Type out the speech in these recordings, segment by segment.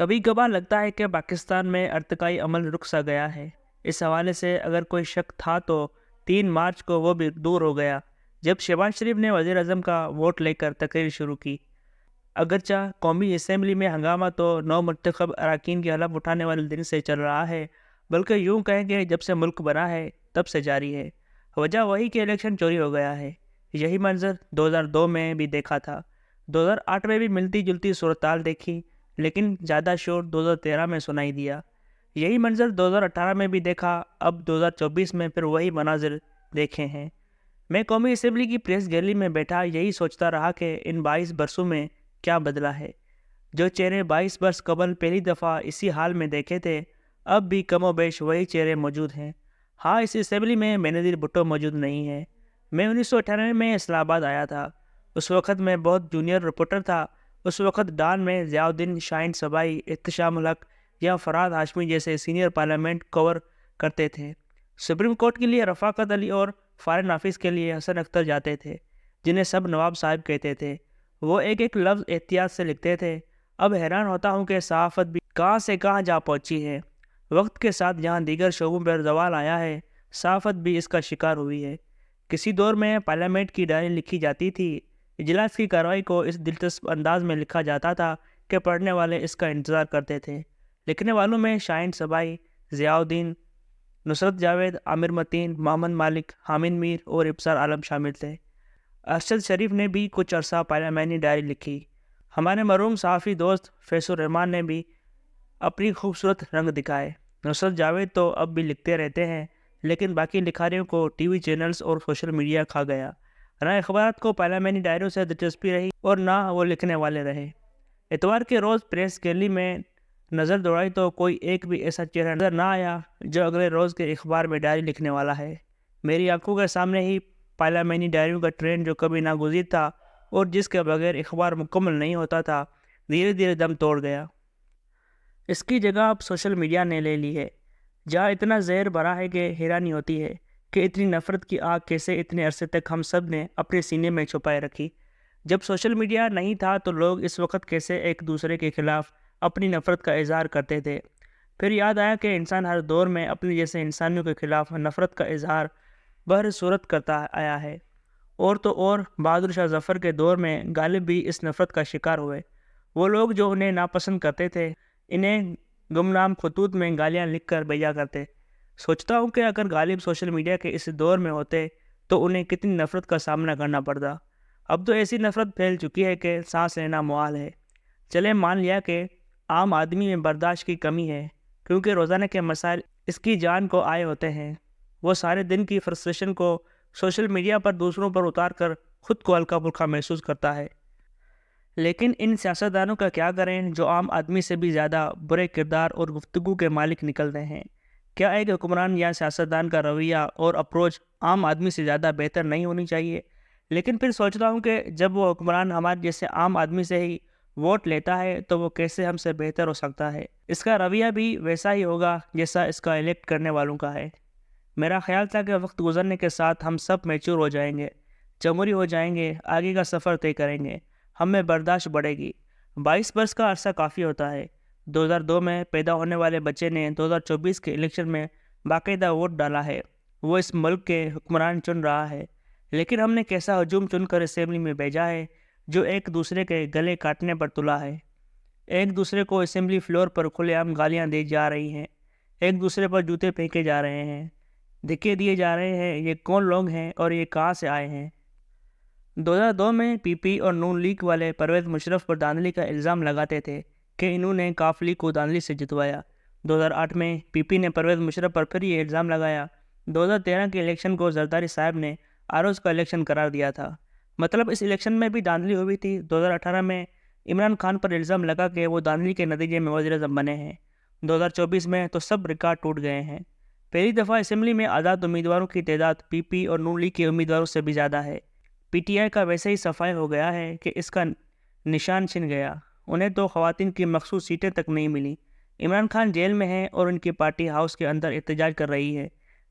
کبھی کبھار لگتا ہے کہ پاکستان میں ارتقائی عمل رک سا گیا ہے۔ اس حوالے سے اگر کوئی شک تھا تو 3 مارچ کو وہ بھی دور ہو گیا جب شہباز شریف نے وزیر اعظم کا ووٹ لے کر تقریر شروع کی۔ اگرچہ قومی اسمبلی میں ہنگامہ تو نو منتخب اراکین کی حلف اٹھانے والے دن سے چل رہا ہے، بلکہ یوں کہیں کہ جب سے ملک بنا ہے تب سے جاری ہے۔ وجہ وہی کہ الیکشن چوری ہو گیا ہے۔ یہی منظر 2002 میں بھی دیکھا تھا، 2008 میں بھی ملتی جلتی صورتحال دیکھی، لیکن زیادہ شور 2013 میں سنائی دیا۔ یہی منظر 2018 میں بھی دیکھا، اب 2024 میں پھر وہی مناظر دیکھے ہیں۔ میں قومی اسمبلی کی پریس گیلری میں بیٹھا یہی سوچتا رہا کہ ان 22 برسوں میں کیا بدلا ہے۔ جو چہرے 22 برس قبل پہلی دفعہ اسی حال میں دیکھے تھے، اب بھی کم و بیش وہی چہرے موجود ہیں۔ ہاں، اس اسمبلی میں بینظیر بھٹو موجود نہیں ہے۔ میں 1998 میں اسلام آباد آیا تھا۔ اس وقت میں بہت جونیئر رپورٹر تھا۔ اس وقت ڈان میں ضیاء الدین، شاہین صبائی، احتشام الحق یا فراد ہاشمی جیسے سینئر پارلیمنٹ کور کرتے تھے۔ سپریم کورٹ کے لیے رفاقت علی اور فارن آفس کے لیے حسن اختر جاتے تھے، جنہیں سب نواب صاحب کہتے تھے۔ وہ ایک ایک لفظ احتیاط سے لکھتے تھے۔ اب حیران ہوتا ہوں کہ صحافت بھی کہاں سے کہاں جا پہنچی ہے۔ وقت کے ساتھ جہاں دیگر شعبوں پر زوال آیا ہے، صحافت بھی اس کا شکار ہوئی ہے۔ کسی دور میں پارلیمنٹ کی ڈائری لکھی جاتی تھی، اجلاس کی کارروائی کو اس دلچسپ انداز میں لکھا جاتا تھا کہ پڑھنے والے اس کا انتظار کرتے تھے۔ لکھنے والوں میں شاہین صبائی، ضیاء الدین، نصرت جاوید، عامر متین، محمد مالک، حامد میر اور ابصار عالم شامل تھے۔ ارشد شریف نے بھی کچھ عرصہ پارلیمانی ڈائری لکھی۔ ہمارے مرحوم صحافی دوست فیض الرحمان نے بھی اپنی خوبصورت رنگ دکھائے۔ نصرت جاوید تو اب بھی لکھتے رہتے ہیں، لیکن باقی لکھاریوں کو ٹی وی چینلز اور سوشل میڈیا کھا گیا۔ نہ اخبارات کو پارلیمانی ڈائریوں سے دلچسپی رہی اور نہ وہ لکھنے والے رہے۔ اتوار کے روز پریس گیلری میں نظر دوڑائی تو کوئی ایک بھی ایسا چہرہ نظر نہ آیا جو اگلے روز کے اخبار میں ڈائری لکھنے والا ہے۔ میری آنکھوں کے سامنے ہی پارلیمانی ڈائریوں کا ٹرینڈ جو کبھی ناگزیر تھا اور جس کے بغیر اخبار مکمل نہیں ہوتا تھا، دھیرے دھیرے دم توڑ گیا۔ اس کی جگہ اب سوشل میڈیا نے لے لی ہے، جہاں اتنا زہر بھرا ہے کہ حیرانی ہوتی ہے کہ اتنی نفرت کی آگ کیسے اتنے عرصے تک ہم سب نے اپنے سینے میں چھپائے رکھی۔ جب سوشل میڈیا نہیں تھا تو لوگ اس وقت کیسے ایک دوسرے کے خلاف اپنی نفرت کا اظہار کرتے تھے۔ پھر یاد آیا کہ انسان ہر دور میں اپنے جیسے انسانیوں کے خلاف نفرت کا اظہار بہر صورت کرتا آیا ہے۔ اور تو اور بہادر شاہ ظفر کے دور میں غالب بھی اس نفرت کا شکار ہوئے۔ وہ لوگ جو انہیں ناپسند کرتے تھے، انہیں گمنام خطوط میں گالیاں لکھ کر بھیجا کرتے۔ سوچتا ہوں کہ اگر غالب سوشل میڈیا کے اس دور میں ہوتے تو انہیں کتنی نفرت کا سامنا کرنا پڑتا۔ اب تو ایسی نفرت پھیل چکی ہے کہ سانس لینا محال ہے۔ چلے مان لیا کہ عام آدمی میں برداشت کی کمی ہے، کیونکہ روزانہ کے مسائل اس کی جان کو آئے ہوتے ہیں۔ وہ سارے دن کی فرسٹریشن کو سوشل میڈیا پر دوسروں پر اتار کر خود کو ہلکا پھلکا محسوس کرتا ہے۔ لیکن ان سیاستدانوں کا کیا کریں جو عام آدمی سے بھی زیادہ برے کردار اور گفتگو کے مالک نکلتے ہیں؟ کیا ایک حکمران یا سیاستدان کا رویہ اور اپروچ عام آدمی سے زیادہ بہتر نہیں ہونی چاہیے؟ لیکن پھر سوچتا ہوں کہ جب وہ حکمران ہمارے جیسے عام آدمی سے ہی ووٹ لیتا ہے تو وہ کیسے ہم سے بہتر ہو سکتا ہے؟ اس کا رویہ بھی ویسا ہی ہوگا جیسا اس کا الیکٹ کرنے والوں کا ہے۔ میرا خیال تھا کہ وقت گزرنے کے ساتھ ہم سب میچور ہو جائیں گے، جمہوری ہو جائیں گے، آگے کا سفر طے کریں گے، ہم میں برداشت بڑھے گی۔ 22 برس کا عرصہ کافی ہوتا ہے۔ 2002 میں پیدا ہونے والے بچے نے 2024 کے الیکشن میں باقاعدہ ووٹ ڈالا ہے، وہ اس ملک کے حکمران چن رہا ہے۔ لیکن ہم نے کیسا ہجوم چن کر اسمبلی میں بھیجا ہے جو ایک دوسرے کے گلے کاٹنے پر تلا ہے۔ ایک دوسرے کو اسمبلی فلور پر کھلے عام گالیاں دی جا رہی ہیں، ایک دوسرے پر جوتے پھینکے جا رہے ہیں، دھکے دیے جا رہے ہیں۔ یہ کون لوگ ہیں اور یہ کہاں سے آئے ہیں؟ 2002 میں پی پی اور نون لیگ والے پرویز مشرف پر دھاندلی کا الزام لگاتے تھے کہ انہوں نے کاف لیگ کو دھاندلی سے جتوایا۔ 2008 میں پی پی نے پرویز مشرف پر پھر یہ الزام لگایا۔ 2013 کے الیکشن کو زرداری صاحب نے آروز کا الیکشن قرار دیا تھا، مطلب اس الیکشن میں بھی دھاندلی ہوئی تھی۔ 2018 میں عمران خان پر الزام لگا کہ وہ دھاندلی کے نتیجے میں وزیر اعظم بنے ہیں۔ 2024 میں تو سب ریکارڈ ٹوٹ گئے ہیں۔ پہلی دفعہ اسمبلی میں آزاد امیدواروں کی تعداد پی پی اور نون لیگ کے امیدواروں سے بھی زیادہ ہے۔ پی ٹی آئی کا ویسے ہی صفائی ہو گیا ہے کہ اس کا نشان چھن گیا، انہیں تو خواتین کی مخصوص سیٹیں تک نہیں ملی۔ عمران خان جیل میں ہیں اور ان کی پارٹی ہاؤس کے اندر احتجاج کر رہی ہے،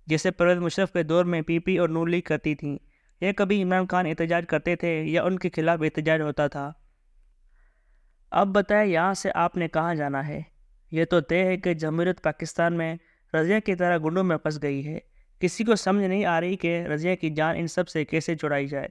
جیسے پرویز مشرف کے دور میں پی پی اور نون لیگ کرتی تھیں۔ یہ کبھی عمران خان احتجاج کرتے تھے یا ان کے خلاف احتجاج ہوتا تھا؟ اب بتائیں یہاں سے آپ نے کہاں جانا ہے؟ یہ تو طے ہے کہ جمہوریت پاکستان میں رضیہ کی طرح گنڈوں میں پھنس گئی ہے۔ کسی کو سمجھ نہیں آ رہی کہ رضیہ کی جان ان سب سے کیسے چھڑائی جائے۔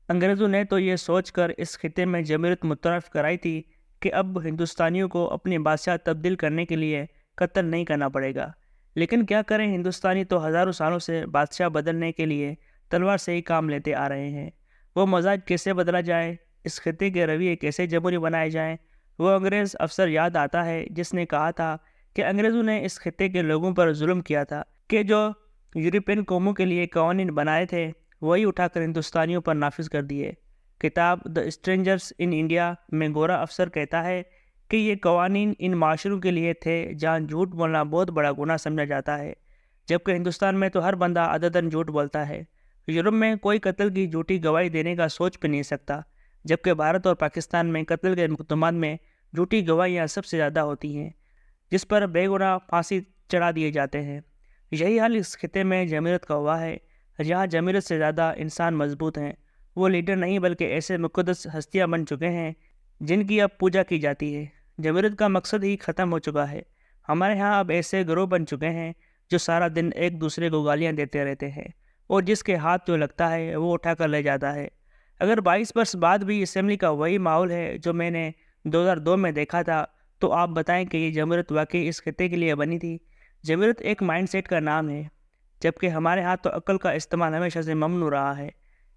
انگریزوں نے تو یہ سوچ کر اس خطے میں جمہوریت متعارف کرائی تھی کہ اب ہندوستانیوں کو اپنی بادشاہ تبدیل کرنے کے لیے قتل نہیں کرنا پڑے گا۔ لیکن کیا کریں، ہندوستانی تو ہزاروں سالوں سے بادشاہ بدلنے کے لیے تلوار سے ہی کام لیتے آ رہے ہیں۔ وہ مزاج کیسے بدلا جائے، اس خطے کے رویے کیسے جمہوری بنائے جائیں، وہ انگریز افسر یاد آتا ہے جس نے کہا تھا کہ انگریزوں نے اس خطے کے لوگوں پر ظلم کیا تھا، کہ جو یورپین قوموں کے لیے قوانین بنائے تھے وہی اٹھا کر ہندوستانیوں پر نافذ کر دیے۔ کتاب دی اسٹرینجرز ان انڈیا میں گورا افسر کہتا ہے کہ یہ قوانین ان معاشروں کے لیے تھے جہاں جھوٹ بولنا بہت بڑا گناہ سمجھا جاتا ہے، جبکہ ہندوستان میں تو ہر بندہ عدداً جھوٹ بولتا ہے۔ یورپ میں کوئی قتل کی جھوٹی گواہی دینے کا سوچ بھی نہیں سکتا، جبکہ بھارت اور پاکستان میں قتل کے مقدمات میں جھوٹی گواہیاں سب سے زیادہ ہوتی ہیں، جس پر بے گناہ پھانسی چڑھا دیے جاتے ہیں۔ یہی حال اس خطے میں جمہوریت کا ہوا ہے، جہاں جمہوریت سے زیادہ انسان مضبوط ہیں۔ وہ لیڈر نہیں بلکہ ایسے مقدس ہستیاں بن چکے ہیں جن کی اب پوجا کی جاتی ہے۔ جمہوریت کا مقصد ہی ختم ہو چکا ہے۔ ہمارے ہاں اب ایسے گروہ بن چکے ہیں جو سارا دن ایک دوسرے کو گالیاں دیتے رہتے ہیں، اور جس کے ہاتھ جو لگتا ہے وہ اٹھا کر لے جاتا ہے۔ اگر 22 برس بعد بھی اسمبلی کا وہی ماحول ہے جو میں نے 2002 میں دیکھا تھا، تو آپ بتائیں کہ یہ جمہوریت واقعی اس خطے کے لیے بنی تھی؟ جمہوریت ایک مائنڈ سیٹ کا نام ہے، جبکہ ہمارے ہاں تو عقل کا استعمال ہمیشہ سے ممنوع رہا ہے۔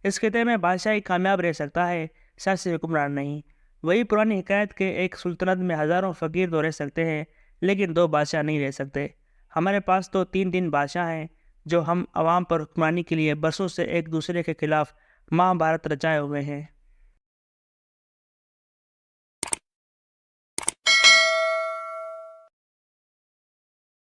اس خطے میں بادشاہ ہی کامیاب رہ سکتا ہے، سیاسی حکمران نہیں۔ وہی پرانی حکایت کہ ایک سلطنت میں ہزاروں فقیر تو رہ سکتے ہیں لیکن 2 بادشاہ نہیں رہ سکتے۔ ہمارے پاس تو 3 بادشاہ ہیں جو ہم عوام پر حکمرانی کے لیے برسوں سے ایک دوسرے کے خلاف مہابھارت رچائے ہوئے ہیں۔